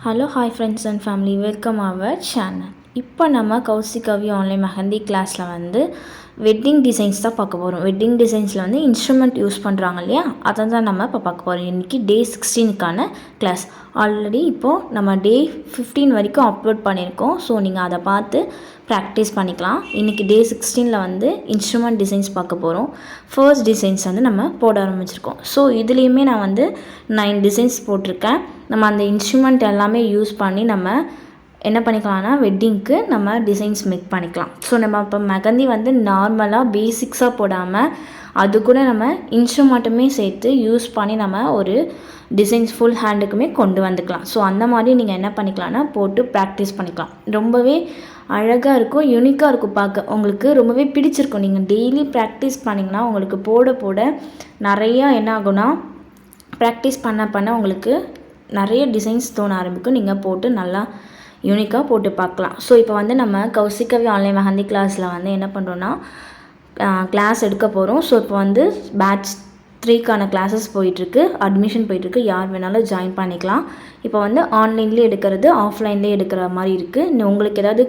Hello hi friends and family, welcome our channel. இப்போ நம்ம கௌசிகவி online mehndi கிளாஸில் வந்து வெட்டிங் டிசைன்ஸ் தான் பார்க்க போகிறோம். வெட்டிங் டிசைன்ஸில் வந்து இன்ஸ்ட்ருமெண்ட் யூஸ் பண்ணுறாங்க இல்லையா, அதை தான் நம்ம இப்போ பார்க்க போகிறோம். இன்றைக்கி டே 16க்கான கிளாஸ். ஆல்ரெடி இப்போது நம்ம டே 15 வரைக்கும் அப்லோட் பண்ணியிருக்கோம். ஸோ நீங்கள் அதை பார்த்து ப்ராக்டிஸ் பண்ணிக்கலாம். இன்றைக்கி டே 16ல் வந்து இன்ஸ்ட்ருமெண்ட் டிசைன்ஸ் பார்க்க போகிறோம். ஃபர்ஸ்ட் டிசைன்ஸ் வந்து நம்ம போட ஆரம்பிச்சிருக்கோம். ஸோ இதுலேயுமே நான் வந்து 9 டிசைன்ஸ் போட்டிருக்கேன். நம்ம அந்த இன்ஸ்ட்ருமெண்ட் எல்லாமே யூஸ் பண்ணி நம்ம என்ன பண்ணிக்கலாம்னா வெட்டிங்க்கு நம்ம டிசைன்ஸ் மேக் பண்ணிக்கலாம். ஸோ நம்ம இப்போ மெஹந்தி வந்து நார்மலாக பேசிக்ஸாக போடாமல் அது கூட நம்ம இன்ஸ்ட்ருமெண்ட்டுமே சேர்த்து யூஸ் பண்ணி நம்ம ஒரு டிசைன்ஸ் ஃபுல் ஹேண்டுக்குமே கொண்டு வந்துக்கலாம். ஸோ அந்த மாதிரி நீங்கள் என்ன பண்ணிக்கலாம்னா போட்டு ப்ராக்டிஸ் பண்ணிக்கலாம். ரொம்பவே அழகாக இருக்கும், யூனிக்காக இருக்கும், பார்க்க உங்களுக்கு ரொம்பவே பிடிச்சிருக்கும். நீங்கள் டெய்லி ப்ராக்டிஸ் பண்ணிங்கன்னா உங்களுக்கு போட போட நிறையா என்ன ஆகும்னா ப்ராக்டிஸ் பண்ண உங்களுக்கு நிறைய டிசைன்ஸ் தோண ஆரம்பிக்கும். நீங்கள் போட்டு நல்லா யூனிக்காக போட்டு பார்க்கலாம். ஸோ இப்போ வந்து நம்ம கௌசிகவி ஆன்லைன் மெஹந்தி கிளாஸில் வந்து என்ன பண்ணுறோன்னா கிளாஸ் எடுக்க போகிறோம். ஸோ இப்போ வந்து பேட்ச் 3க்கான கிளாஸஸ் போயிட்டுருக்கு, அட்மிஷன் போயிட்டுருக்கு. யார் வேணாலும் ஜாயின் பண்ணிக்கலாம். இப்போ வந்து ஆன்லைன்லேயே எடுக்கிறது, ஆஃப்லைன்லேயே எடுக்கிற மாதிரி இருக்குது. உங்களுக்கு ஏதாவது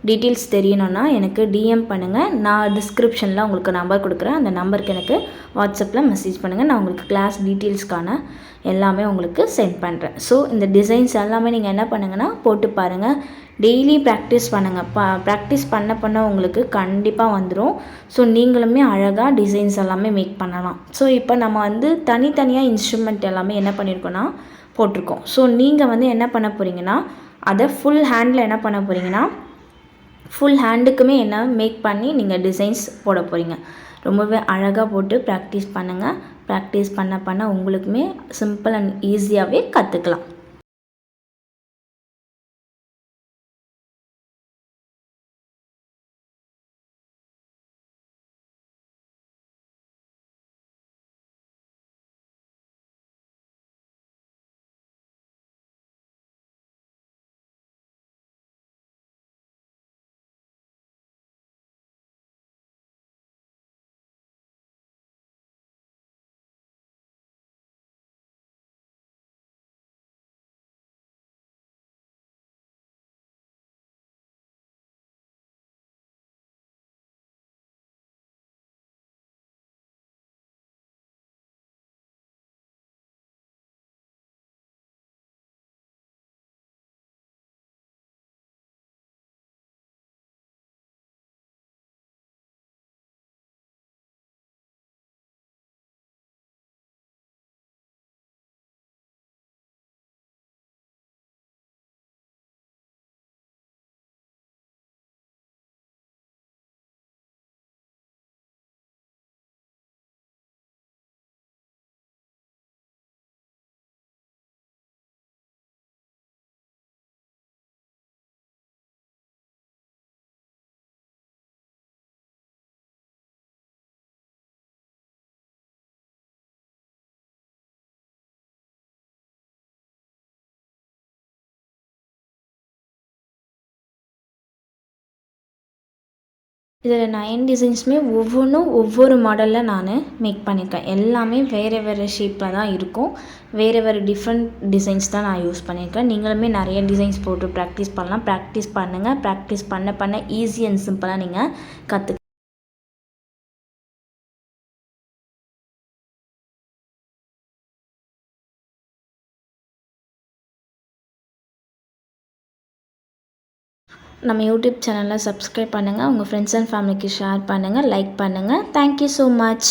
டீட்டெயில்ஸ் தெரியணுன்னா எனக்கு டிஎம் பண்ணுங்கள். நான் டிஸ்கிரிப்ஷனில் உங்களுக்கு நம்பர் கொடுக்குறேன். அந்த நம்பருக்கு எனக்கு வாட்ஸ்அப்பில் மெசேஜ் பண்ணுங்கள். நான் உங்களுக்கு கிளாஸ் டீட்டெயில்ஸ்க்கான எல்லாமே உங்களுக்கு சென்ட் பண்ணுறேன். ஸோ இந்த டிசைன்ஸ் எல்லாமே நீங்கள் என்ன பண்ணுங்கன்னா போட்டு பாருங்கள். டெய்லி ப்ராக்டிஸ் பண்ணுங்கள். ப்ராக்டிஸ் பண்ண உங்களுக்கு கண்டிப்பாக வந்துடும். ஸோ நீங்களுமே அழகாக டிசைன்ஸ் எல்லாமே மேக் பண்ணலாம். ஸோ இப்போ நம்ம வந்து தனித்தனியாக இன்ஸ்ட்ருமெண்ட் எல்லாமே என்ன பண்ணியிருக்கோன்னா போட்டிருக்கோம். ஸோ நீங்கள் வந்து என்ன பண்ண போகிறீங்கன்னா அதை ஃபுல் ஹேண்டில் என்ன பண்ண போகிறீங்கன்னா ஃபுல் ஹேண்டுக்குமே என்ன மேக் பண்ணி நீங்கள் டிசைன்ஸ் போட போகிறீங்க. ரொம்பவே அழகாக போட்டு ப்ராக்டிஸ் பண்ணுங்கள். ப்ராக்டிஸ் பண்ண உங்களுக்குமே சிம்பிள் அண்ட் ஈஸியாகவே கற்றுக்கலாம். இதில் 9 டிசைன்ஸுமே ஒவ்வொன்றும் ஒவ்வொரு மாடலில் நான் மேக் பண்ணியிருக்கேன். எல்லாமே வேறு வேறு ஷேப்பில் தான் இருக்கும். வேறு டிஃப்ரெண்ட் டிசைன்ஸ் தான் நான் யூஸ் பண்ணியிருக்கேன். நீங்களுமே நிறைய டிசைன்ஸ் போட்டு ப்ராக்டிஸ் பண்ணலாம். ப்ராக்டிஸ் பண்ணுங்கள். ப்ராக்டிஸ் பண்ண ஈஸி அண்ட் சிம்பிளாக நீங்கள் கற்று நம்ம யூடியூப் சேனலை சப்ஸ்கிரைப் பண்ணுங்கள். உங்கள் ஃப்ரெண்ட்ஸ் அண்ட் ஃபேமிலிக்கு ஷேர் பண்ணுங்கள், லைக் பண்ணுங்கள். Thank you so much.